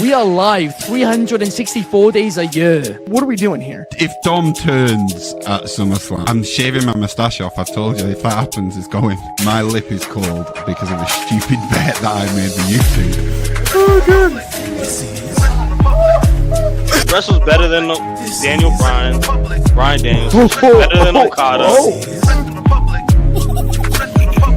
We are live 364 days a year. What are we doing here? If Dom turns at SummerSlam, I'm shaving my moustache off. I've told you, if that happens, it's going. My lip is cold because of a stupid bet that I made with YouTube. Oh, good. Wrestle's better than Daniel Bryan Daniels. Better than Okada.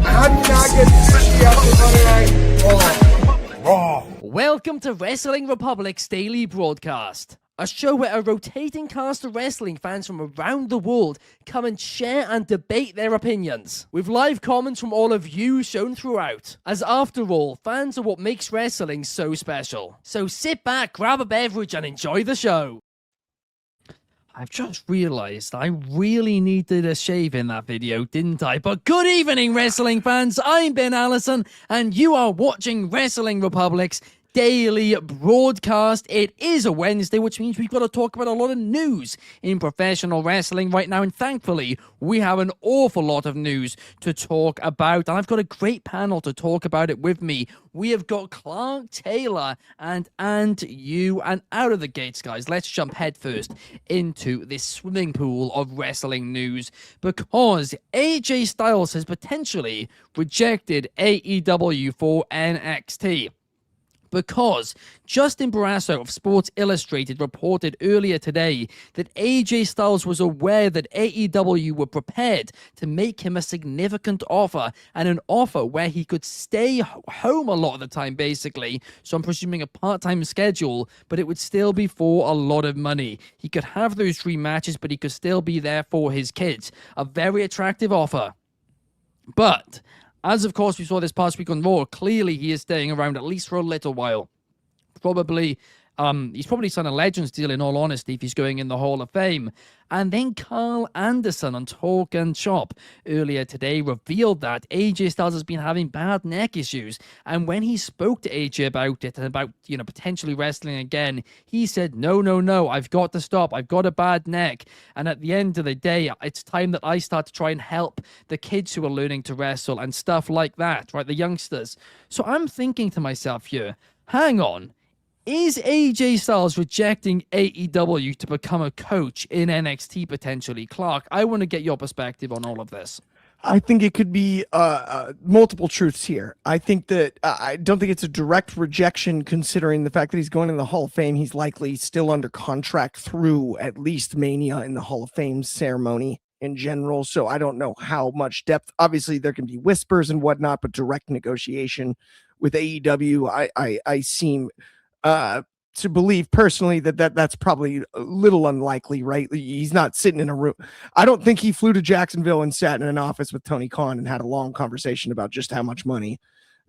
How do you not get sushi after Monday Night Raw? Welcome to Wrestling Republic's daily broadcast, a show where a rotating cast of wrestling fans from around the world come and share and debate their opinions, with live comments from all of you shown throughout, as after all, fans are what makes wrestling so special. So sit back, grab a beverage and enjoy the show. I've just realised I really needed a shave in that video, didn't I? But good evening, wrestling fans. I'm Ben Allison, and you are watching Wrestling Republic's daily broadcast. It is a Wednesday, which means we've got to talk about a lot of news in professional wrestling right now, and thankfully we have an awful lot of news to talk about, and I've got a great panel to talk about it with me. We have got Clark Taylor and you, and out of the gates, guys, let's jump headfirst into this swimming pool of wrestling news, because AJ Styles has potentially rejected AEW for NXT. Because Justin Barrasso of Sports Illustrated reported earlier today that AJ Styles was aware that AEW were prepared to make him a significant offer, and an offer where he could stay home a lot of the time, basically. So I'm presuming a part-time schedule, but it would still be for a lot of money. He could have those 3 matches, but he could still be there for his kids. A very attractive offer. But as, of course, we saw this past week on Raw, clearly he is staying around at least for a little while. He's probably signed a Legends deal, in all honesty, if he's going in the Hall of Fame. And then Carl Anderson on Talk and Shop earlier today revealed that AJ Styles has been having bad neck issues. And when he spoke to AJ about it and about, potentially wrestling again, he said, no, I've got to stop. I've got a bad neck. And at the end of the day, it's time that I start to try and help the kids who are learning to wrestle and stuff like that, right? The youngsters. So I'm thinking to myself here, hang on. Is AJ Styles rejecting AEW to become a coach in NXT potentially? Clark, I want to get your perspective on all of this. I think it could be multiple truths here. I think that I don't think it's a direct rejection, considering the fact that he's going in the Hall of Fame. He's likely still under contract through at least Mania in the Hall of Fame ceremony in general. So I don't know how much depth. Obviously, there can be whispers and whatnot, but direct negotiation with AEW, I seem to believe personally that's probably a little unlikely, right? He's not sitting in a room. I don't think he flew to Jacksonville and sat in an office with Tony Khan and had a long conversation about just how much money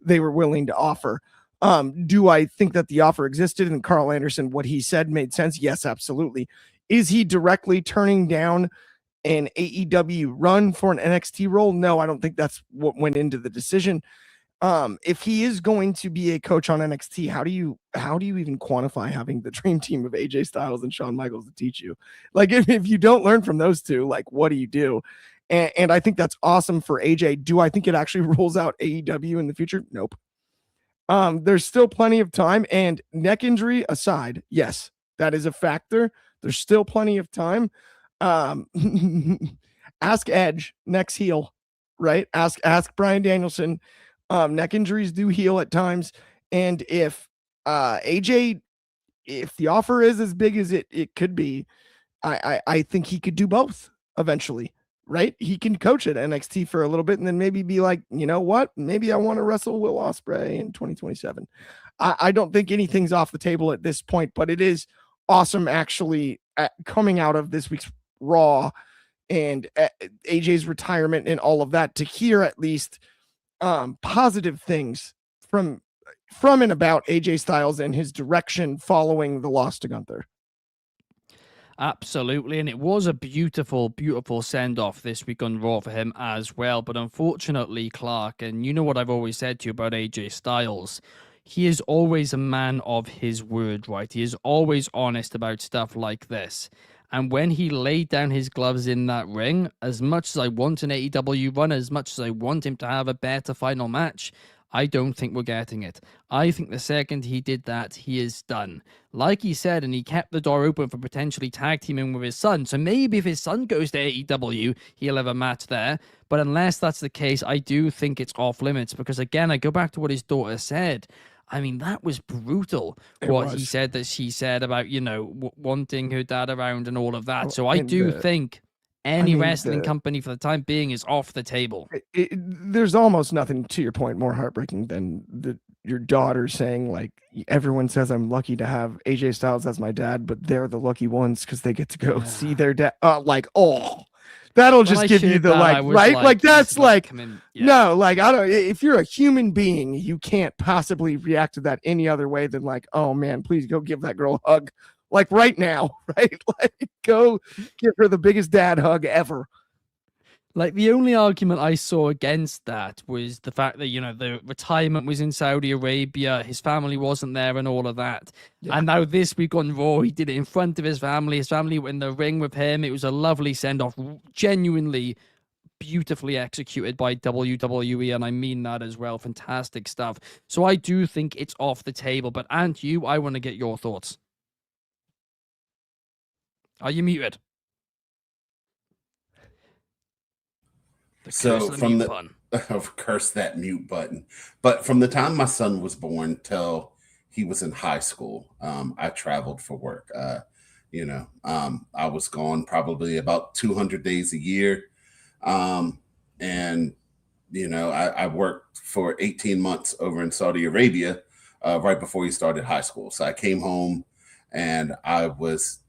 they were willing to offer. Do I think that the offer existed and Carl Anderson, what he said made sense? Yes, absolutely. Is he directly turning down an AEW run for an NXT role? No, I don't think that's what went into the decision. If he is going to be a coach on NXT, how do you even quantify having the dream team of AJ Styles and Shawn Michaels to teach you? Like, if you don't learn from those two, like, what do you do? And I think that's awesome for AJ. Do I think it actually rules out AEW in the future? Nope. There's still plenty of time, and neck injury aside, yes, that is a factor. There's still plenty of time. Ask Edge, next heel, right? Ask Bryan Danielson. Neck injuries do heal at times. And if AJ, if the offer is as big as it could be, I think he could do both eventually, right? He can coach at NXT for a little bit and then maybe be like, you know what? Maybe I want to wrestle Will Ospreay in 2027. I don't think anything's off the table at this point, but it is awesome actually coming out of this week's Raw and AJ's retirement and all of that to hear at least positive things from and about AJ Styles and his direction following the loss to Gunther. Absolutely, and it was a beautiful, beautiful send-off this week on Raw for him as well, but unfortunately, Clark, and you know what I've always said to you about AJ Styles, he is always a man of his word, right? He is always honest about stuff like this. And when he laid down his gloves in that ring, as much as I want an AEW run, as much as I want him to have a better final match, I don't think we're getting it. I think the second he did that, he is done. Like he said, and he kept the door open for potentially tag teaming with his son. So maybe if his son goes to AEW, he'll have a match there. But unless that's the case, I do think it's off limits. Because again, I go back to what his daughter said. I mean, that was brutal. He said that she said about, wanting her dad around and all of that. So I do think any wrestling company for the time being is off the table. There's almost nothing, to your point, more heartbreaking than your daughter saying, like, everyone says I'm lucky to have AJ Styles as my dad, but they're the lucky ones because they get to go see their dad. That'll just give you the right? Like that's like no, like I don't. If you're a human being, you can't possibly react to that any other way than like, oh man, please go give that girl a hug, like right now, right? Like go give her the biggest dad hug ever. Like the only argument I saw against that was the fact that, the retirement was in Saudi Arabia, his family wasn't there and all of that. Yeah. And now this week on Raw, he did it in front of his family were in the ring with him. It was a lovely send-off, genuinely beautifully executed by WWE, and I mean that as well. Fantastic stuff. So I do think it's off the table, but I want to get your thoughts. Are you muted? Curse that mute button. But from the time my son was born till he was in high school, I traveled for work. I was gone probably about 200 days a year. I worked for 18 months over in Saudi Arabia right before he started high school. So I came home and I was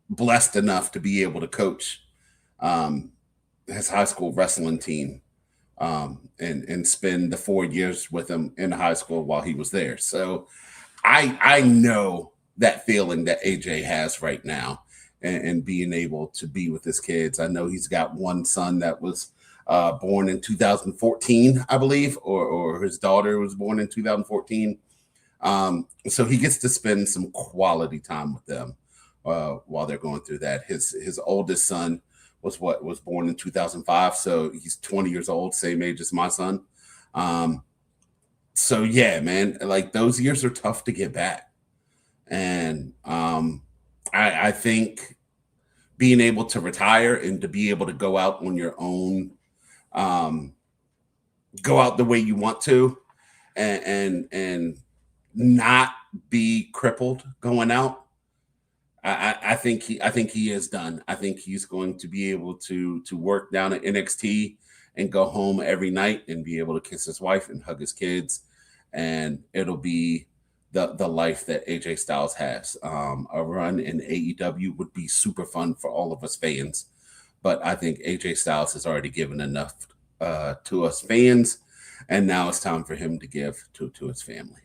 blessed enough to be able to coach his high school wrestling team and spend the 4 years with him in high school while he was there. So I know that feeling that AJ has right now and being able to be with his kids. I know he's got one son that was born in 2014, I believe, or his daughter was born in 2014. So he gets to spend some quality time with them while they're going through that. His oldest son was born in 2005. So he's 20 years old, same age as my son. So yeah, man, like those years are tough to get back. And I think being able to retire and to be able to go out on your own, go out the way you want to and not be crippled going out. I think he is done. I think he's going to be able to work down at NXT and go home every night and be able to kiss his wife and hug his kids, and it'll be the life that AJ Styles has. A run in AEW would be super fun for all of us fans, but I think AJ Styles has already given enough to us fans, and now it's time for him to give to his family.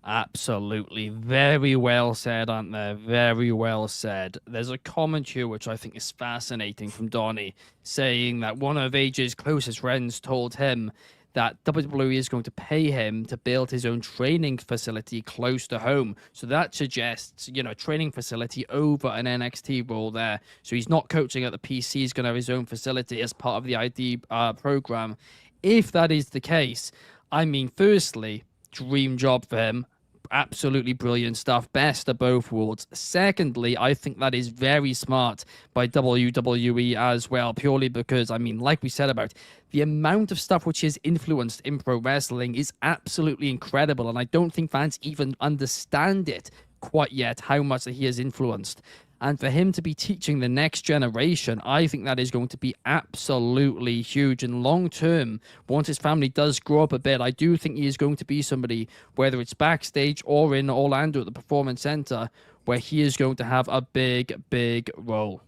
Absolutely. Very well said, aren't there? Very well said. There's a comment here which I think is fascinating from Donnie, saying that one of AJ's closest friends told him that WWE is going to pay him to build his own training facility close to home. So that suggests, training facility over an NXT role there. So he's not coaching at the PC. He's going to have his own facility as part of the ID program. If that is the case, I mean, firstly, dream job for him. Absolutely brilliant stuff. Best of both worlds. Secondly, I think that is very smart by WWE as well, purely because, I mean, like we said about the amount of stuff which is influenced in pro wrestling is absolutely incredible, and I don't think fans even understand it quite yet, how much that he has influenced. And for him to be teaching the next generation, I think that is going to be absolutely huge. And long term, once his family does grow up a bit, I do think he is going to be somebody, whether it's backstage or in Orlando at the Performance Center, where he is going to have a big, big role.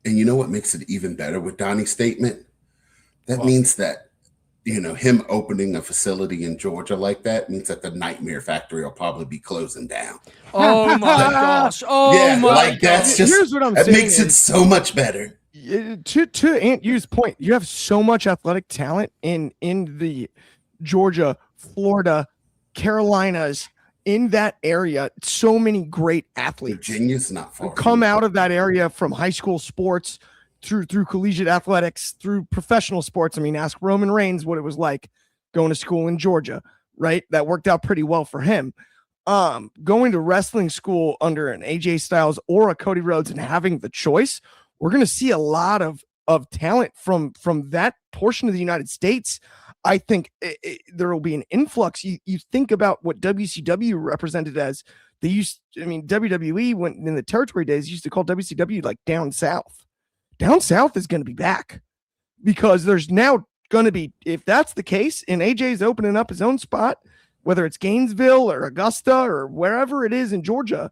And you know what makes it even better with Donnie's statement? That means that, him opening a facility in Georgia like that means that the Nightmare Factory will probably be closing down. Oh my gosh. Oh yeah, my like that's just, here's what I'm saying. That makes it so much better. To Aunt U's point, you have so much athletic talent in the Georgia, Florida, Carolinas, in that area. So many great athletes. Virginia's not far. Come out of that area from high school sports through collegiate athletics, through professional sports. I mean, ask Roman Reigns what it was like going to school in Georgia, right? That worked out pretty well for him. Going to wrestling school under an AJ Styles or a Cody Rhodes and having the choice, we're going to see a lot of talent from that portion of the United States. I think there will be an influx. You think about what WCW represented as WWE went in the territory days used to call WCW like down south. Down south is going to be back because there's now going to be, if that's the case, and AJ's opening up his own spot, whether it's Gainesville or Augusta or wherever it is in Georgia,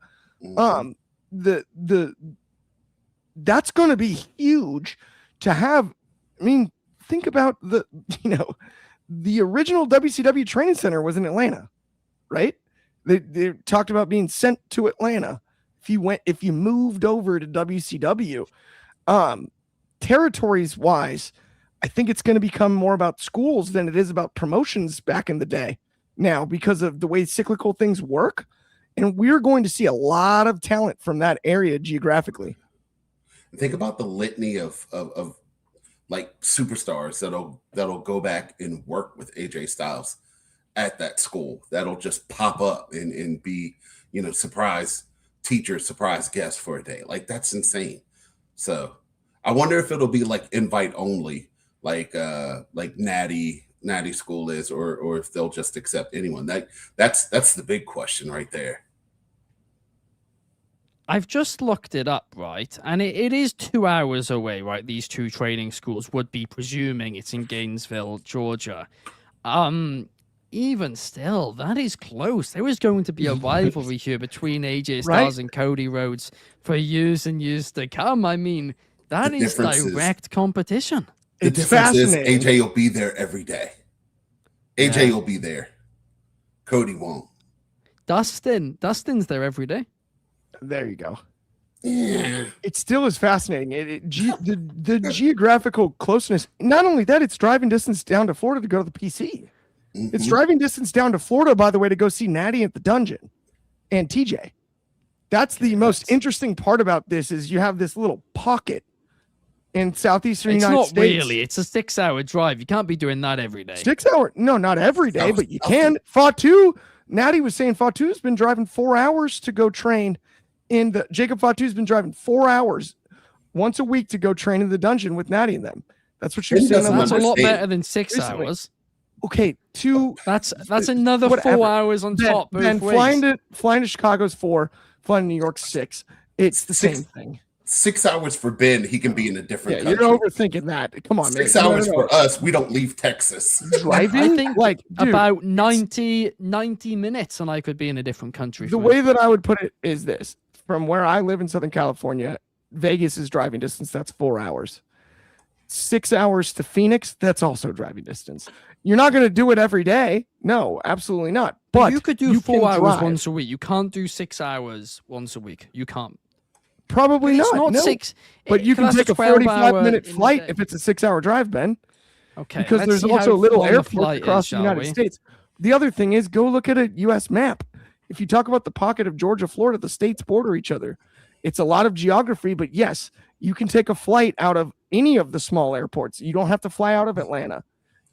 that's going to be huge to have. I mean, think about the original WCW training center was in Atlanta, right? They talked about being sent to Atlanta. If you moved over to WCW, territories wise, I think it's going to become more about schools than it is about promotions back in the day now because of the way cyclical things work. And we're going to see a lot of talent from that area geographically. Think about the litany of like superstars that'll go back and work with AJ Styles at that school. That'll just pop up and be, surprise teachers, surprise guests for a day. Like that's insane. So I wonder if it'll be like invite only, like Natty School is, or if they'll just accept anyone. That's the big question right there. I've just looked it up, right? And it is 2 hours away, right? These two training schools would be presuming it's in Gainesville, Georgia. Even still, that is close. There is going to be a rivalry here between AJ Styles and Cody Rhodes for years and years to come. I mean, that is direct competition. The difference is AJ will be there every day. AJ will be there. Cody won't. Dustin's there every day. There you go. Yeah. It still is fascinating. The geographical closeness. Not only that, it's driving distance down to Florida to go to the PC. Mm-hmm. It's driving distance down to Florida, by the way, to go see Natty at the Dungeon and TJ. That's the most interesting part about this is you have this little pocket in southeastern United States. It's not really. It's a 6-hour drive. You can't be doing that every day. 6 hour? No, not every day, but you can. Fatu, Natty was saying Fatu's been driving 4 hours to go train in the Jacob Fatu's been driving 4 hours once a week to go train in the Dungeon with Natty and them. That's what she was saying. That's a lot better than 6 hours. Okay, that's another 4 hours on top. Then flying to Chicago's 4, flying to New York's 6. It's the same thing. 6 hours for Ben, he can be in a different country. You're overthinking that. Come on, 6 hours for us, we don't leave Texas. Driving, I think about 90 minutes, and I could be in a different country. The way that I would put it is this: from where I live in Southern California, Vegas is driving distance. That's 4 hours. 6 hours to Phoenix. That's also driving distance. You're not going to do it every day. No, absolutely not. But you could do 4 hours once a week. You can't do 6 hours once a week. You can't. Probably not. Not no. 6. But you can take a 45-minute flight if it's a 6-hour drive, Ben. Okay. Because there's also little airports across the United States. The other thing is, go look at a U.S. map. If you talk about the pocket of Georgia, Florida, the states border each other. It's a lot of geography, but yes, you can take a flight out of any of the small airports. You don't have to fly out of Atlanta.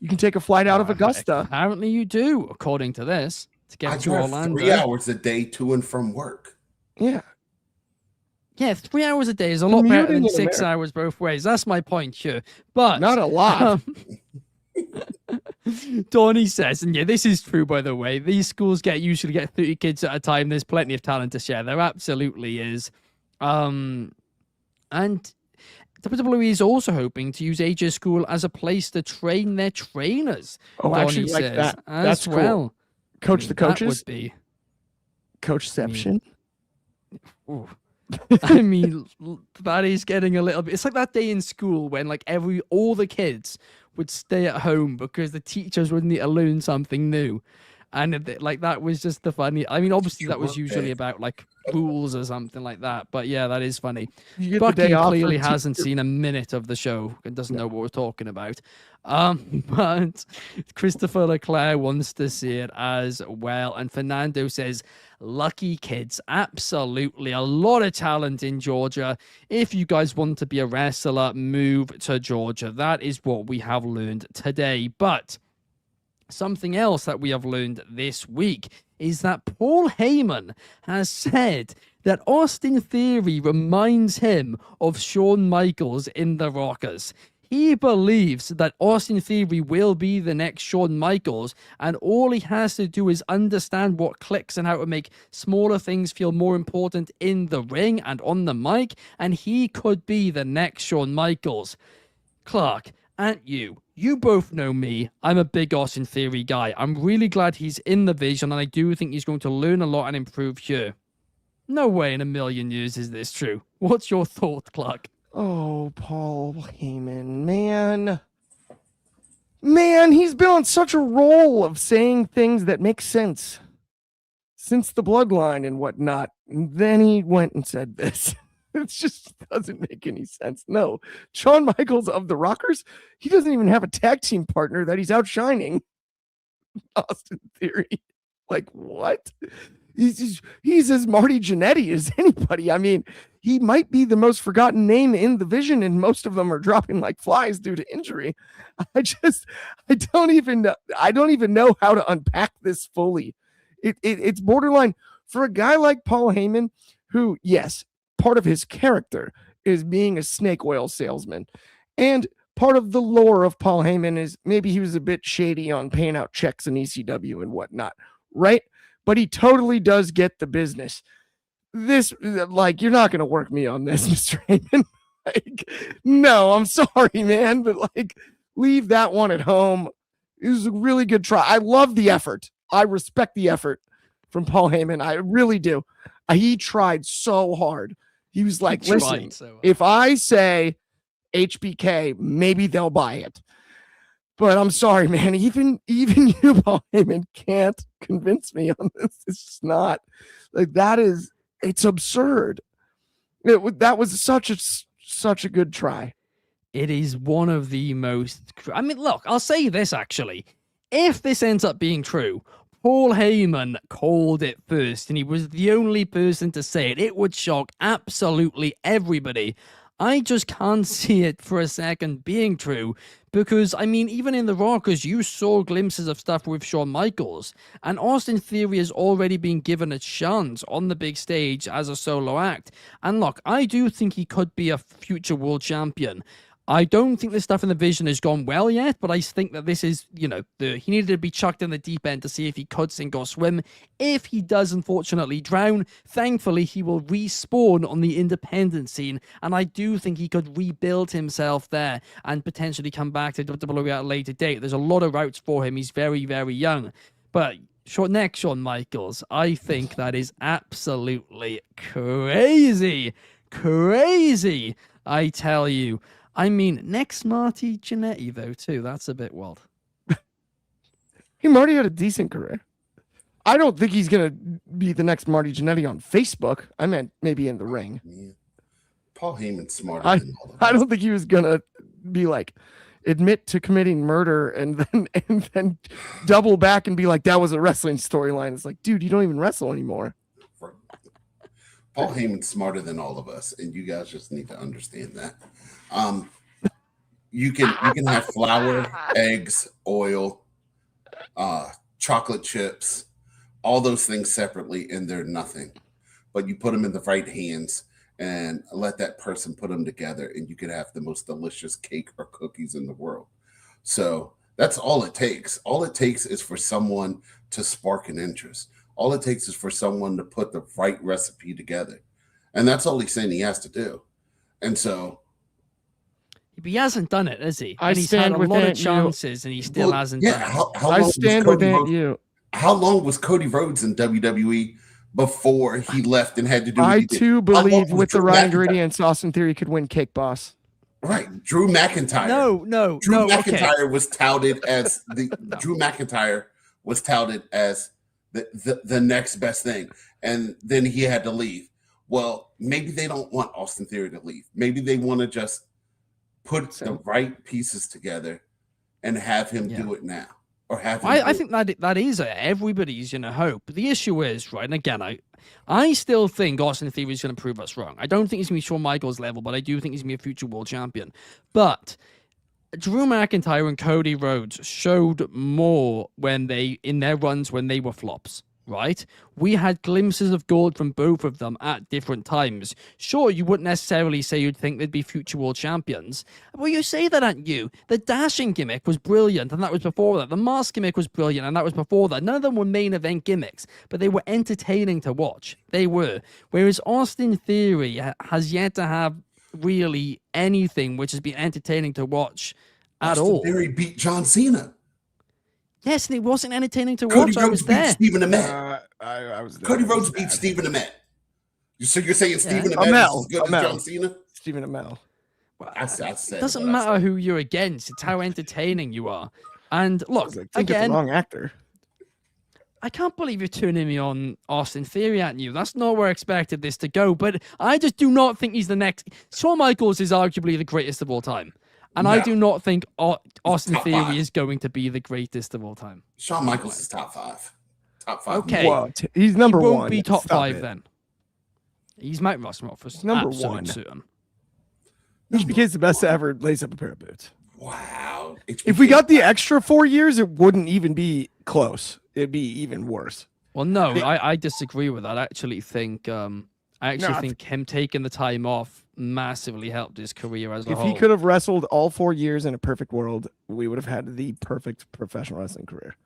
You can take a flight out of Augusta. Apparently you do, according to this, to get to Orlando. 3 hours a day to and from work. Yeah. Yeah, 3 hours a day is a lot better than 6 hours both ways. That's my point here. But not a lot. Donnie says, and yeah, this is true, by the way, these schools usually get 30 kids at a time. There's plenty of talent to share. There absolutely is. And WWE is also hoping to use AJ School as a place to train their trainers. Oh, Donnie actually, like says, that. That's well. Cool. Coach the coaches? That would be. Coachception? I mean, that is getting a little bit. It's like that day in school when like all the kids would stay at home because the teachers would need to learn something new, and like that was just the funny. I mean, obviously that was usually about like rules or something like that. But yeah, that is funny. Bucky clearly hasn't seen a minute of the show and doesn't know what we're talking about. But Christopher Leclerc wants to see it as well. And Fernando says, lucky kids. Absolutely. A lot of talent in Georgia. If you guys want to be a wrestler, move to Georgia. That is what we have learned today. But Something else that we have learned this week is that Paul Heyman has said that Austin Theory reminds him of Shawn Michaels in The Rockers. He believes that Austin Theory will be the next Shawn Michaels, and all he has to do is understand what clicks and how to make smaller things feel more important in the ring and on the mic, and he could be the next Shawn Michaels. Clark, and you both know me. I'm a big Austin Theory guy. I'm really glad he's in the vision, and I do think he's going to learn a lot and improve here. No way in a million years is this true. What's your thought, Clark? Oh, Paul Heyman, man, he's been on such a roll of saying things that make sense since the bloodline and whatnot. And then he went and said this. It just doesn't make any sense. No, Shawn Michaels of the Rockers, he doesn't even have a tag team partner that he's outshining Austin Theory. Like, what? He's as Marty Jannetty as anybody. I mean, he might be the most forgotten name in the division, and most of them are dropping like flies due to injury. I don't even know how to unpack this fully. It's borderline for a guy like Paul Heyman, who, yes, part of his character is being a snake oil salesman, and part of the lore of Paul Heyman is maybe he was a bit shady on paying out checks in ECW and whatnot, right? But he totally does get the business. This, like, you're not going to work me on this, Mr. Heyman. Like, no, I'm sorry, man, but like, leave that one at home. It was a really good try. I love the effort. I respect the effort from Paul Heyman. I really do. He tried so hard. He was like, listen, if I say HBK, maybe they'll buy it. But I'm sorry, man. Even you, Paul Heyman, can't convince me on this. It's just not like it's absurd. That was such a good try. It is one of the most. I mean, look, I'll say this actually. If this ends up being true, Paul Heyman called it first, and he was the only person to say it. It would shock absolutely everybody. I just can't see it for a second being true, because, I mean, even in The Rockers, you saw glimpses of stuff with Shawn Michaels, and Austin Theory has already been given a chance on the big stage as a solo act. And look, I do think he could be a future world champion. I don't think this stuff in the vision has gone well yet, but I think that this is, he needed to be chucked in the deep end to see if he could sink or swim. If he does, unfortunately, drown, thankfully, he will respawn on the independent scene, and I do think he could rebuild himself there and potentially come back to WWE at a later date. There's a lot of routes for him. He's very, very young. But next, Shawn Michaels, I think that is absolutely crazy. Crazy, I tell you. I mean, next Marty Jannetty, though, too. That's a bit wild. Marty had a decent career. I don't think he's going to be the next Marty Jannetty on Facebook. I meant maybe in the ring. Yeah. Paul Heyman's smarter than all of us. I don't think he was going to be like, admit to committing murder and then double back and be like, that was a wrestling storyline. It's like, dude, you don't even wrestle anymore. Paul Heyman's smarter than all of us, and you guys just need to understand that. You can have flour, eggs, oil, chocolate chips, all those things separately, and they're nothing. But you put them in the right hands and let that person put them together, and you can have the most delicious cake or cookies in the world. So that's all it takes. All it takes is for someone to spark an interest. All it takes is for someone to put the right recipe together. And that's all he's saying he has to do. And so, but he hasn't done it, has he? I and he's had stand a with lot of Aunt chances, and he still hasn't done it. I stand with Aunt you. How long was Cody Rhodes in WWE before he left and had to do what I he did? too believe with the right McIntyre? ingredients, Austin Theory could win Cake Boss. Right. Drew McIntyre. Drew McIntyre was touted as Drew McIntyre was touted as the next best thing. And then he had to leave. Well, maybe they don't want Austin Theory to leave. Maybe they want to just put the right pieces together and have him do it now. Or have him I think that is everybody's hope. The issue is, right, and again, I still think Austin Theory is going to prove us wrong. I don't think he's going to be Shawn Michaels level, but I do think he's going to be a future world champion. But Drew McIntyre and Cody Rhodes showed more in their runs when they were flops, right? We had glimpses of gold from both of them at different times. Sure, you wouldn't necessarily say you'd think they'd be future world champions. Well, you say that, aren't you? The dashing gimmick was brilliant, and that was before that. The mask gimmick was brilliant, and that was before that. None of them were main event gimmicks, but they were entertaining to watch. They were. Whereas Austin Theory has yet to have really anything which has been entertaining to watch at all. Theory beat John Cena. Yes, and it wasn't entertaining to Cody watch. I was Rhodes beat there. Stephen Amell. I was there. Cody Rhodes beat Stephen Amell. So you're saying Stephen Yeah. Amell is as good as John Cena? Stephen Amell. I said It doesn't matter who you're against. It's how entertaining you are. And look, I think again, it's the wrong actor. I can't believe you're turning me on Austin Theory at you. That's not where I expected this to go. But I just do not think he's the next. Shawn Michaels is arguably the greatest of all time. And I do not think Austin Theory is going to be the greatest of all time. Shawn Michaels is top 5. Top 5. Okay. What? He's number he one. won't be top Stop 5 it. then. He's Mount Rushmore for Number absolute one. certain. HBK's the best to ever lace up a pair of boots. Wow. If we got the extra 4 years, it wouldn't even be close. It'd be even worse. Well, no, I disagree with that. I actually think him taking the time off massively helped his career as a whole. If he could have wrestled all 4 years in a perfect world, we would have had the perfect professional wrestling career.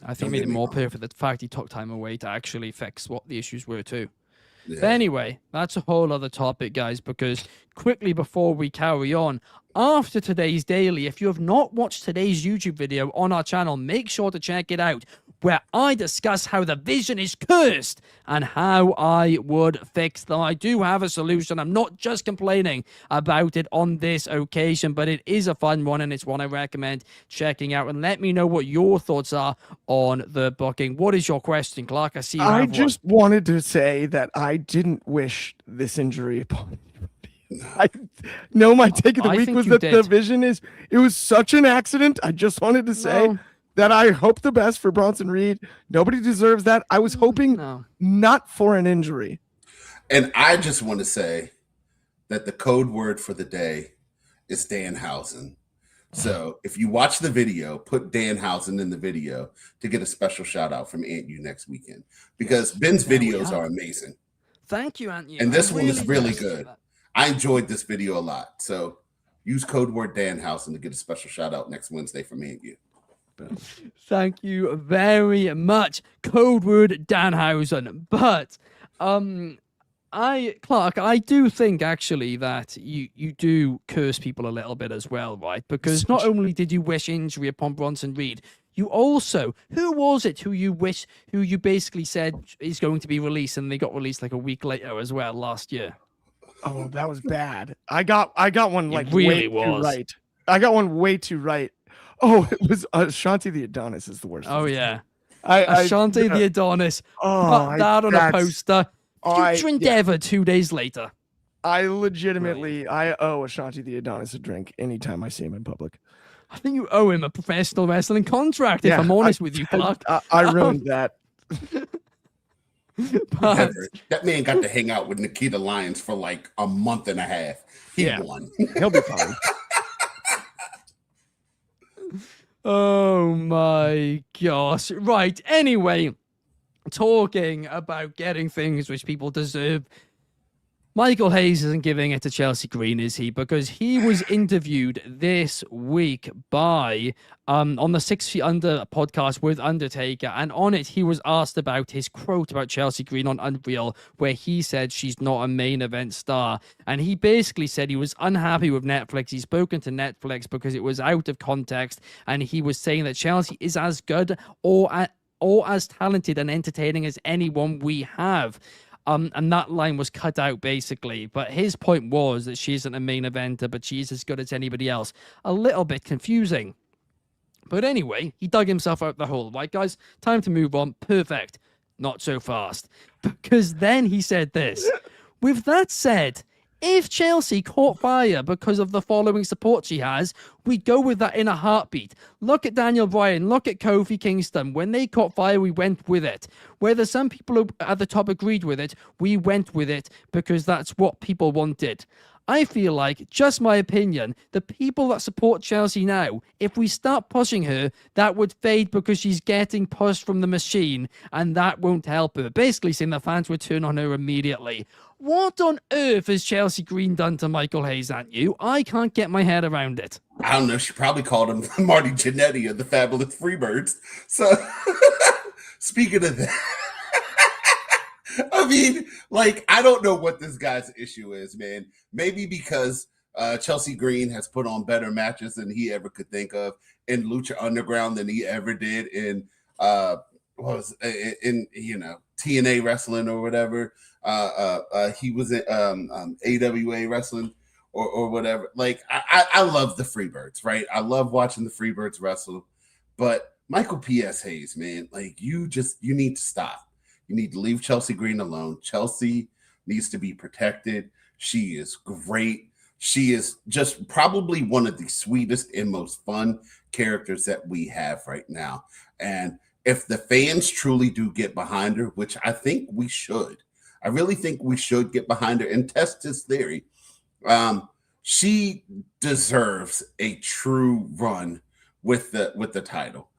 I think it made it more perfect the fact he took time away to actually fix what the issues were too. Yeah. But anyway, that's a whole other topic, guys, because quickly before we carry on, after today's daily, if you have not watched today's YouTube video on our channel, make sure to check it out, where I discuss how the Vision is cursed and how I would fix them. I do have a solution. I'm not just complaining about it on this occasion, but it is a fun one, and it's one I recommend checking out. And let me know what your thoughts are on the booking. What is your question, Clark? I see you I have just wanted to say that I didn't wish this injury upon you. I know my take of the I week think was you that did. the Vision it was such an accident. I just wanted to say No. that I hope the best for Bronson Reed. Nobody deserves that. I was hoping not for an injury. And I just want to say that the code word for the day is Danhausen. So if you watch the video, put Danhausen in the video to get a special shout out from Aunt You next weekend, because Ben's videos are amazing. Thank you, Aunt You. And this I one is really appreciate good. that. I enjoyed this video a lot. So use code word Danhausen to get a special shout out next Wednesday from Aunt You. Thank you very much. Code word Danhausen. But Clark, I do think actually that you do curse people a little bit as well, right? Because not only did you wish injury upon Bronson Reed, you also, who was it who you basically said is going to be released, and they got released like a week later as well last year? Oh, that was bad. I got one like really way was. too right. I got one way too right. Oh, it was Shanti the Adonis is the worst. Oh yeah, I Ashanti the Adonis. Put that on a poster. Future Endeavor 2 days later. I legitimately I owe Ashanti the Adonis a drink anytime I see him in public. I think you owe him a professional wrestling contract, if I'm honest with you, Clark. I ruined that. But, That man got to hang out with Nikita Lyons for like a month and a half. He won. He'll be fine. oh my gosh. Right. Anyway, talking about getting things which people deserve. Michael Hayes isn't giving it to Chelsea Green, is he? Because he was interviewed this week by on the 6 Feet Under podcast with Undertaker, and on it he was asked about his quote about Chelsea Green on Unreal, where he said she's not a main event star, and he basically said he was unhappy with Netflix. He's spoken to Netflix because it was out of context, and he was saying that Chelsea is as good or as talented and entertaining as anyone we have. And that line was cut out basically. But his point was that she isn't a main eventer, but she's as good as anybody else. A little bit confusing. But anyway, he dug himself out the hole. Right, guys? Time to move on. Perfect. Not so fast. Because then he said this. With that said, if Chelsea caught fire because of the following support she has, we'd go with that in a heartbeat. Look at Daniel Bryan, look at Kofi Kingston. When they caught fire, we went with it. Whether some people at the top agreed with it, we went with it because that's what people wanted. I feel like, just my opinion, the people that support Chelsea now, if we start pushing her, that would fade because she's getting pushed from the machine, and that won't help her. Basically saying the fans would turn on her immediately. What on earth has Chelsea Green done to Michael Hayes, aren't you? I can't get my head around it. I don't know. She probably called him Marty Jannetty of the Fabulous Freebirds. So, speaking of that, I mean, like, I don't know what this guy's issue is, man. Maybe because Chelsea Green has put on better matches than he ever could think of in Lucha Underground than he ever did in TNA wrestling or whatever. He was in AWA wrestling or whatever. Like, I love the Freebirds, right? I love watching the Freebirds wrestle. But Michael P.S. Hayes, man, like, you need to stop. You need to leave Chelsea Green alone. Chelsea needs to be protected. She is great. She is just probably one of the sweetest and most fun characters that we have right now. And if the fans truly do get behind her, which I think we should, I really think we should get behind her and test his theory. She deserves a true run with the title.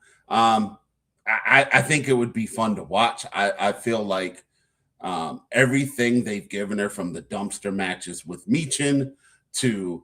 I think it would be fun to watch. I feel like everything they've given her, from the dumpster matches with Michin to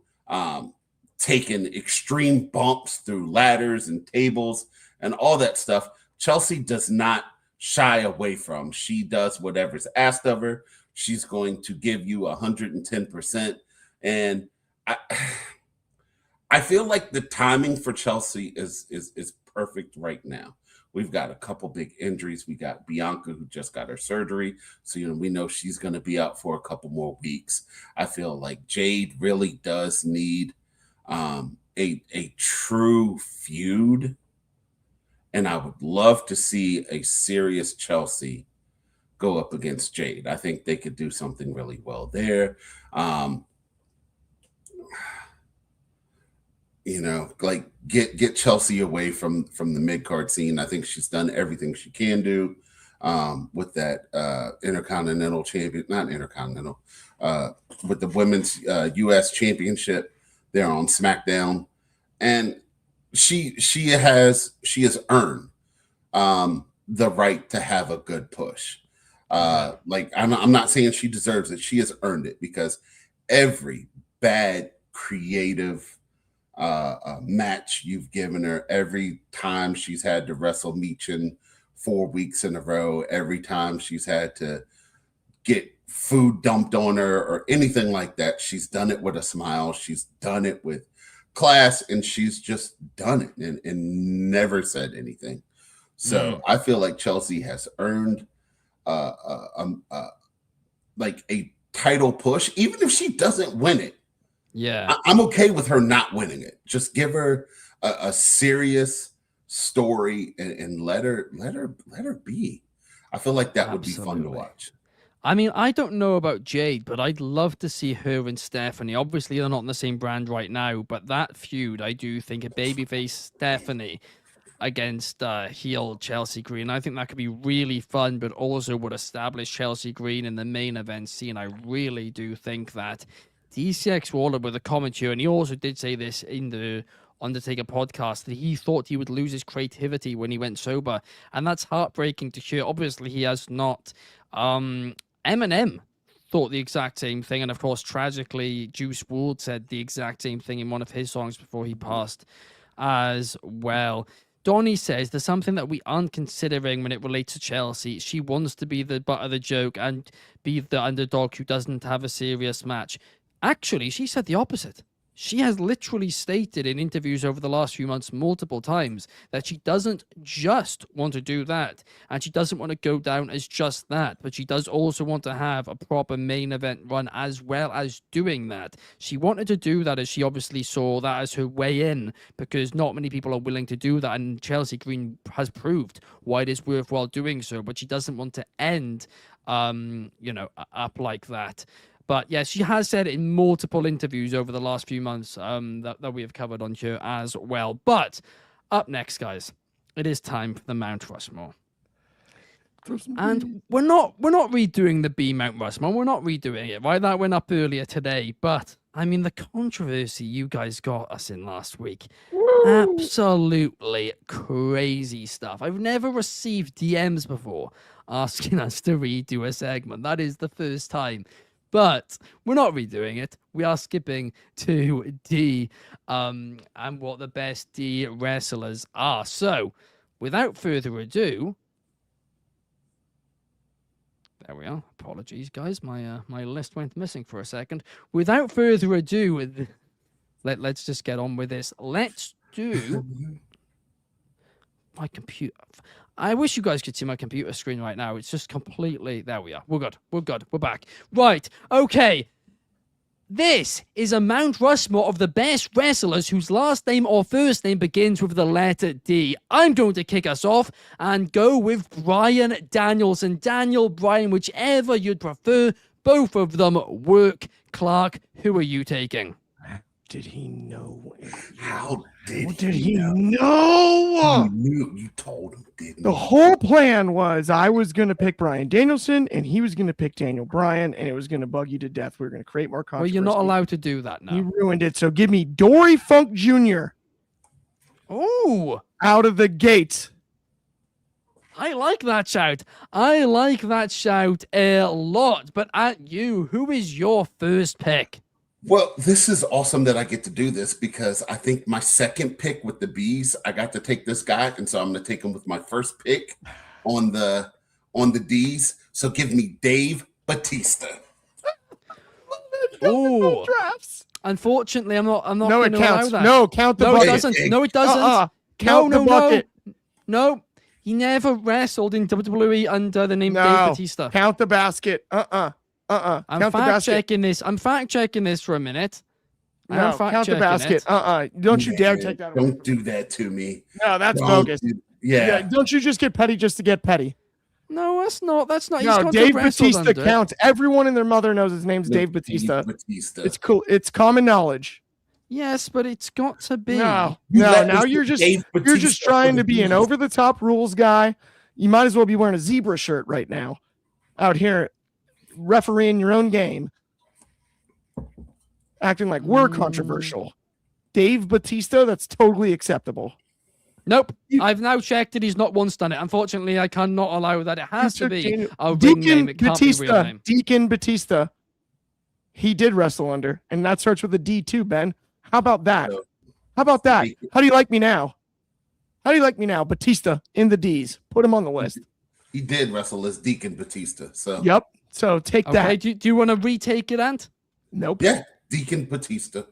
taking extreme bumps through ladders and tables and all that stuff, Chelsea does not shy away from. She does whatever's asked of her. She's going to give you 110%. And I feel like the timing for Chelsea is perfect right now. We've got a couple big injuries. We got Bianca, who just got her surgery. So, we know she's going to be out for a couple more weeks. I feel like Jade really does need a true feud. And I would love to see a serious Chelsea go up against Jade. I think they could do something really well there. Like get Chelsea away from the mid-card scene. I think she's done everything she can do with that Intercontinental champion, not Intercontinental, with the women's U.S. championship there on SmackDown. And she has earned the right to have a good push. Like, I'm not saying she deserves it. She has earned it because every bad creative match you've given her, every time she's had to wrestle Michin 4 weeks in a row, every time she's had to get food dumped on her or anything like that, she's done it with a smile. She's done it with class, and she's just done it and never said anything. So I feel like Chelsea has earned like a title push, even if she doesn't win it. Yeah, I'm okay with her not winning it. Just give her a serious story and let her be. I feel like that would be fun to watch. I mean, I don't know about Jade, but I'd love to see her and Stephanie. Obviously, they're not in the same brand right now, but that feud, I do think a babyface Stephanie against heel Chelsea Green, I think that could be really fun, but also would establish Chelsea Green in the main event scene. I really do think that. DCX Waller with a comment here, and he also did say this in the Undertaker podcast, that he thought he would lose his creativity when he went sober, and that's heartbreaking to hear. Obviously, he has not. Eminem thought the exact same thing, and of course, tragically, Juice WRLD said the exact same thing in one of his songs before he passed as well. Donnie says there's something that we aren't considering when it relates to Chelsea. She wants to be the butt of the joke and be the underdog who doesn't have a serious match. Actually, she said the opposite. She has literally stated in interviews over the last few months multiple times that she doesn't just want to do that, and she doesn't want to go down as just that, but she does also want to have a proper main event run as well as doing that. She wanted to do that as she obviously saw that as her way in, because not many people are willing to do that, and Chelsea Green has proved why it is worthwhile doing so, but she doesn't want to end, up like that. But yeah, she has said it in multiple interviews over the last few months that we have covered on here as well. But up next, guys, it is time for the Mount Rushmore. And we're not redoing the B Mount Rushmore. We're not redoing it, right? That went up earlier today. But I mean, the controversy you guys got us in last week, absolutely crazy stuff. I've never received DMs before asking us to redo a segment. That is the first time. But we're not redoing it. We are skipping to D and what the best D wrestlers are. So, without further ado, there we are. Apologies, guys. My list went missing for a second. Without further ado, let's just get on with this. Let's do my computer. I wish you guys could see my computer screen right now. It's just completely... There we are. We're good. We're good. We're back. Right. Okay. This is a Mount Rushmore of the best wrestlers whose last name or first name begins with the letter D. I'm going to kick us off and go with Bryan Danielson. Daniel, Bryan, whichever you'd prefer. Both of them work. Clark, who are you taking? Did he know? How did he know? You knew. You told him, didn't The you? whole plan was I was going to pick Bryan Danielson and he was going to pick Daniel Bryan, and it was going to bug you to death. We were going to create more Well, controversy. you're not allowed to do that now. You ruined it. So give me Dory Funk Jr. Ooh, out of the gate. I like that shout. I like that shout a lot. But at you, who is your first pick? Well, this is awesome that I get to do this because I think my second pick with the B's, I got to take this guy, and so I'm going to take him with my first pick on the D's. So give me Dave Batista. Oh, Drafts. Unfortunately, I'm not No, going it to allow counts. that. No, count the No, it bucket. doesn't. No, it doesn't. Count the bucket. No. He never wrestled in WWE under the name Dave Batista. Count the basket. I'm Count the basket. checking this. I'm fact checking this for a minute. No, count the basket. Don't you dare take that away. Don't do that to me. No, that's Don't bogus. Yeah. Don't you just get petty just to get petty? No, that's not. He's No, got Dave to wrestle Batista under it. counts. Everyone and their mother knows his name's Dave Batista. It's cool. It's common knowledge. Yes, but it's got to be. No. You let Now me you're see just Dave you're just Batista trying for to the be an B's. over the top rules guy. You might as well be wearing a zebra shirt right now, out here refereeing your own game, acting like we're controversial. Dave Batista, that's totally acceptable. Nope. I've now checked it. He's not once done it. Unfortunately, I cannot allow that. It has to be a ring Deacon name. It can't be a real Batista. name. Deacon Batista. He did wrestle under, and that starts with a D too, Ben. How about that? How about that? How do you like me now? How do you like me now? Batista in the D's. Put him on the list. He did wrestle as Deacon Batista. So Yep. So take Okay, that. do you want to retake it, Ant? Nope. yeah, Deacon Batista.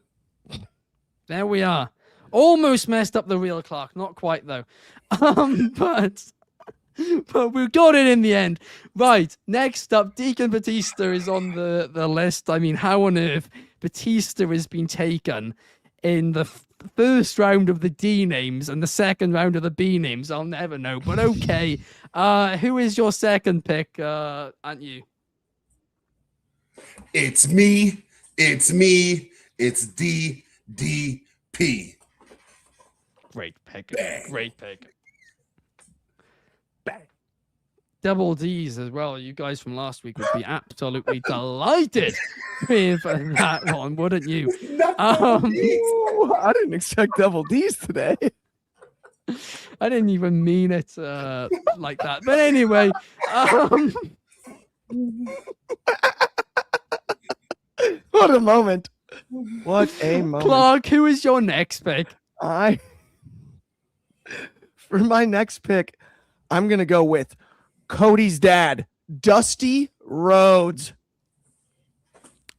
There we are. Almost messed up the real Clark. Not quite, though. But we got it in the end. Right, next up, Deacon Batista is on the list. I mean, how on earth Batista has been taken in the first round of the D names and the second round of the B names? I'll never know, but okay. Who is your second pick, aren't you? It's me. It's DDP. Great pick. Bang. Great pick. Bang. Double D's as well. You guys from last week would be absolutely delighted with that one, wouldn't you? Ooh, I didn't expect double D's today. I didn't even mean it like that. But anyway, What a moment. What a moment. Clark, who is your next pick? For my next pick, I'm going to go with Cody's dad, Dusty Rhodes.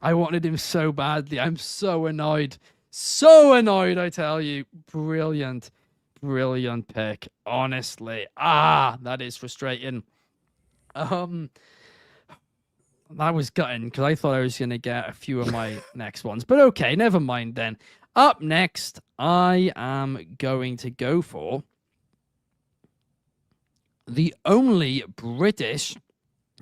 I wanted him so badly. I'm so annoyed. So annoyed, I tell you. Brilliant. Brilliant pick. Honestly. That is frustrating. That was gutting because I thought I was going to get a few of my next ones. But okay, never mind then. Up next, I am going to go for the only British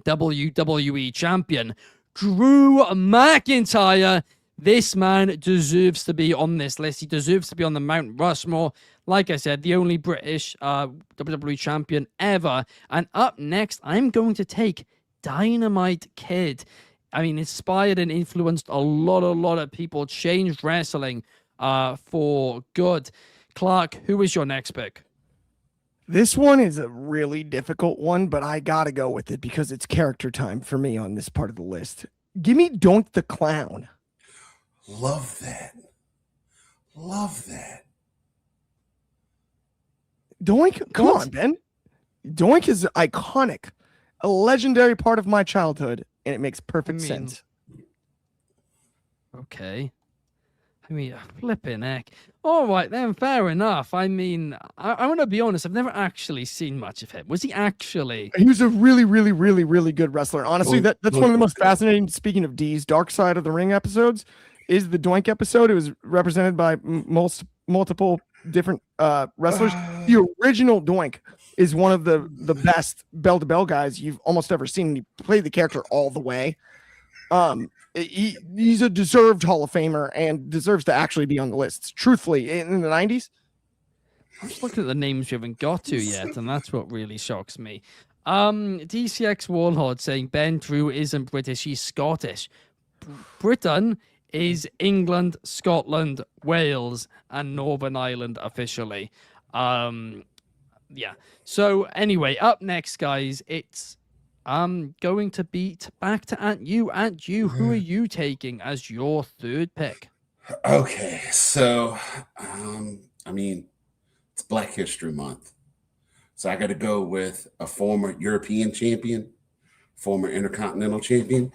WWE champion, Drew McIntyre. This man deserves to be on this list. He deserves to be on the Mount Rushmore. Like I said, the only British WWE champion ever. And up next, I'm going to take Dynamite Kid. I mean, inspired and influenced a lot of people, changed wrestling for good. Clark, who is your next pick? This one is a really difficult one, but I gotta go with it because it's character time for me on this part of the list. Give me Doink the Clown. Love that. Love that. Doink, come on, Ben. Doink is iconic, a legendary part of my childhood, and it makes perfect sense. Okay. I mean, flipping heck. All right, then, fair enough. I mean, I want to be honest, I've never actually seen much of him. Was he actually? He was a really, really, really, really good wrestler. Honestly, that's one of the most fascinating, speaking of D's Dark Side of the Ring episodes, is the Doink episode. It was represented by multiple different wrestlers. The original Doink is one of the best bell-to-bell guys you've almost ever seen. He played the character all the way. He's a deserved Hall of Famer and deserves to actually be on the list. Truthfully, in the 90s. I'm just looking at the names you haven't got to yet, and that's what really shocks me. DCX Warlord saying Ben Drew isn't British, he's Scottish. Britain is England, Scotland, Wales, and Northern Ireland officially. Yeah. So anyway, up next, guys, it's going to beat back to Ant You. Ant You, who are you taking as your third pick? Okay, so I mean, it's Black History Month, so I got to go with a former European champion, former Intercontinental champion,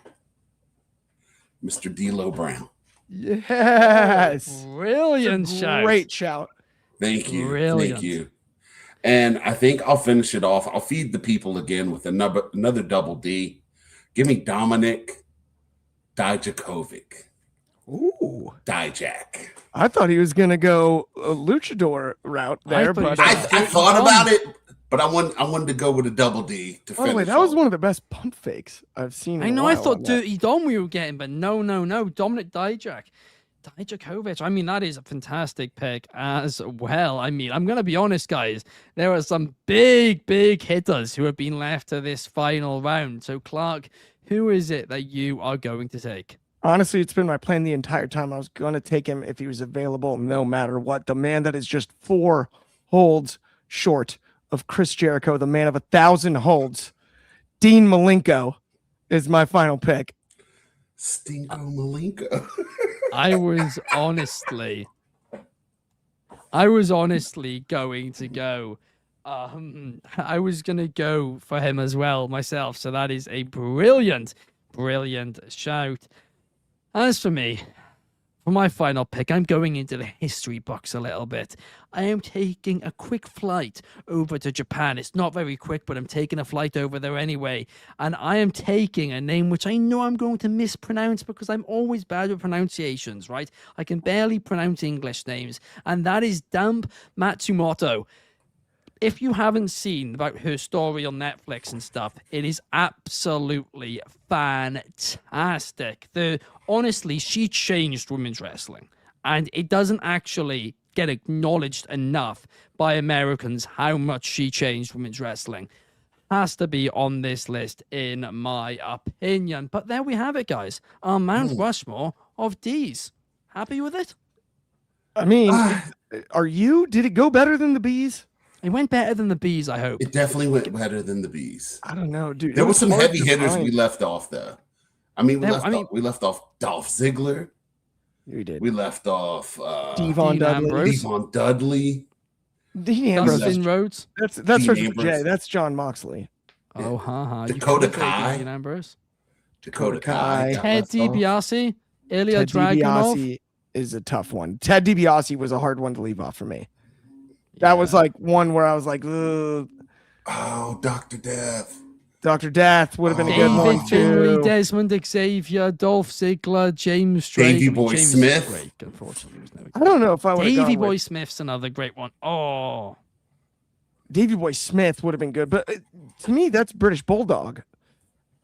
Mr. D'Lo Brown. Yes, Brilliant shout. Great shout. Thank you. Brilliant. Thank you. And I think I'll finish it off. I'll feed the people again with another double D. Give me Dominic Dijakovic. Ooh. Dijak. I thought he was going to go a luchador route there, but I thought about it, but I wanted to go with a double D to by the finish. way, that was one of the best pump fakes I've seen. I know, I thought Dirty Dom we were getting, but no. Dominic Dijakovic. I mean, that is a fantastic pick as well. I mean, I'm going to be honest, guys. There are some big hitters who have been left to this final round. So, Clark, who is it that you are going to take? Honestly, it's been my plan the entire time. I was going to take him if he was available, no matter what. The man that is just 4 holds short of Chris Jericho, the man of 1,000 holds. Dean Malenko is my final pick. Stinko Malenko. I was honestly going to go. I was going to go for him as well myself. So that is a brilliant shout. As for me, for my final pick, I'm going into the history books a little bit. I am taking a quick flight over to Japan. It's not very quick, but I'm taking a flight over there anyway. And I am taking a name which I know I'm going to mispronounce because I'm always bad with pronunciations, right? I can barely pronounce English names. And that is Dump Matsumoto. If you haven't seen about her story on Netflix and stuff, it is absolutely fantastic. Honestly, she changed women's wrestling, and it doesn't actually get acknowledged enough by Americans how much she changed women's wrestling. Has to be on this list, in my opinion. But there we have it, guys. Our Mount Rushmore of D's. Happy with it? I mean, are you? Did it go better than the Bees? It went better than the Bees, I hope. It definitely went better than the Bees. I don't know, dude. There were some heavy hitters find. we left off, though. I mean, we left off Dolph Ziggler. We did. We left off Devon Dudley. Dean Ambrose. Dustin Rhodes. That's Triple J. That's John Moxley. Oh, haha. Dakota Kai. Dean Ambrose. Dakota Kai. Ted DiBiase. Ilya Dragunov. DiBiase is a tough one. Ted DiBiase was a hard one to leave off for me. That was like one where I was like, ugh. Oh, Dr. Death. Dr. Death would have been a good one David Finley, too. Desmond Xavier, Dolph Ziggler, James Drake. Davey Boy Smith. Drake, unfortunately, was never I don't know if I would have Davey gone Boy with Smith's another great one. Oh. Davey Boy Smith would have been good, but to me, that's British Bulldog.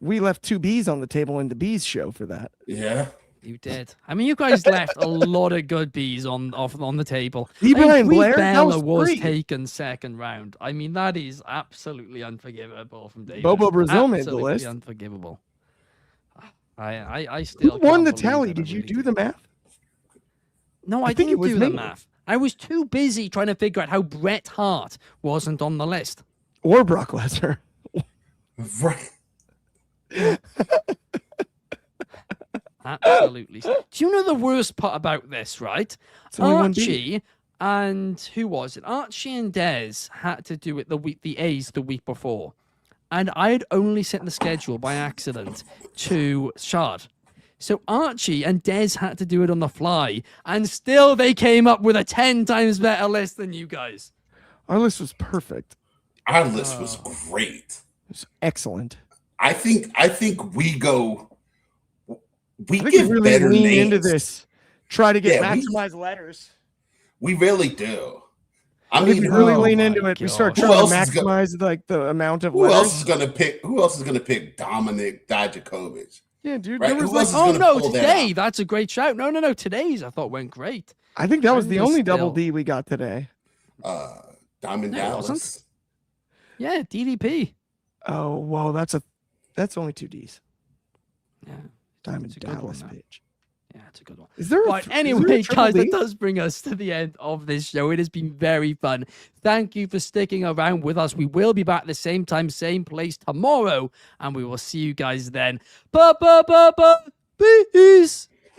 We left 2 Bs on the table in the Bs show for that. Yeah. You did. I mean, you guys left a lot of good bees on the table. Brian Blair, that Bella was free. taken second round. I mean, that is absolutely unforgivable from David. Bobo Brazil made the Absolutely list. unforgivable. I still Who won the can't believe tally? that I Did you really do the math? No, I think it didn't was do the me. math. I was too busy trying to figure out how Bret Hart wasn't on the list. Or Brock Lesnar? Right. Absolutely. Do you know the worst part about this, right? It's only one B. Archie and who was it? Archie and Dez had to do it the A's the week before. And I'd only sent the schedule by accident to Shard. So Archie and Dez had to do it on the fly, and still they came up with a 10 times better list than you guys. Our list was perfect. Our list was great. It was excellent. I think we I think give we really better lean names. into this. Try to get Yeah, maximize letters. We really do. I I think we mean, really oh lean my into it. We start gosh. trying Who to else is go- maximize like the amount of who letters. else is gonna pick? Who else is gonna pick Dominic Dijakovic? Yeah, dude. Right, There was who like, else is Oh gonna no, pull that today out? that's a great shout. No, today's I thought went great. I think that was the I'm only still- double D we got today. Diamond No, it Dallas. wasn't. Yeah, DDP. Oh, well, that's only 2 Ds. Yeah, Diamond it's a good one, Dallas though. page. yeah, it's a good one. Is there a, Right, is there a anyway, triple guys, that D? does bring us to the end of this show. It has been very fun. Thank you for sticking around with us. We will be back the same time, same place tomorrow, and we will see you guys then. Peace.